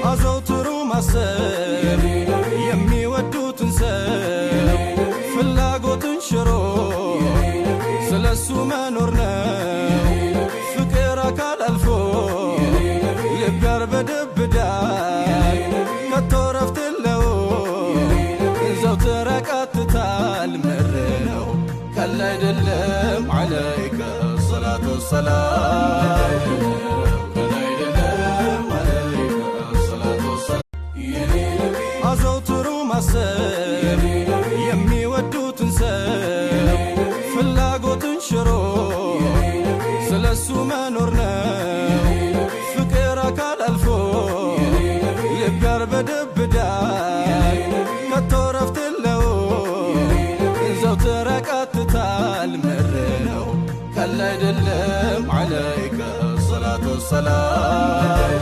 አዘውትሩ ማሰብ የሚወዱትን ሰው ፍላጎትን ሽሮ ስለሱ መኖር ነው ፍቅር አካል አልፎ ልብ ያርበደብዳል ከቶ ረፍት የለውም ዘውትር ያቃትታል ምር ነው ቀላል አይደለም عليك الصلاة والسلام አዘውትሩ ማሰብ የሚወዱትን ሰው ፍላጎትን ሽሮ ስለሱ መኖር ነው ፍቅር አካል አልፎ ልብ ያርበደብዳል ከቶ ረፍት የለውም ዘውትር ያቃትታል ምር ነው ቀላል አይደለም عليك الصلاة والسلام